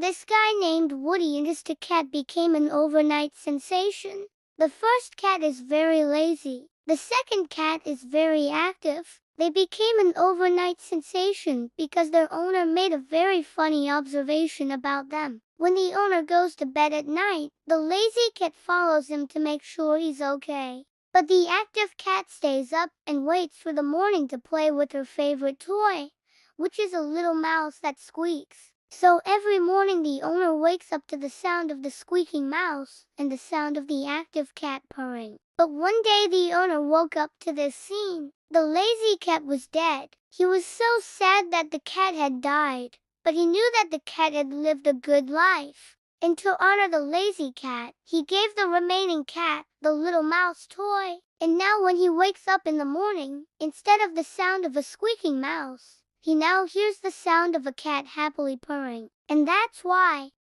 This guy named Woody and his cat became an overnight sensation. The first cat is very lazy. The second cat is very active. They became an overnight sensation because their owner made a very funny observation about them. When the owner goes to bed at night, the lazy cat follows him to make sure he's okay. But the active cat stays up and waits for the morning to play with her favorite toy, which is a little mouse that squeaks. So every morning the owner wakes up to the sound of the squeaking mouse and the sound of the active cat purring. But one day the owner woke up to this scene. The lazy cat was dead. He was so sad that the cat had died, but he knew that the cat had lived a good life. And to honor the lazy cat, he gave the remaining cat the little mouse toy. And now when he wakes up in the morning, instead of the sound of a squeaking mouse, he now hears the sound of a cat happily purring. And that's why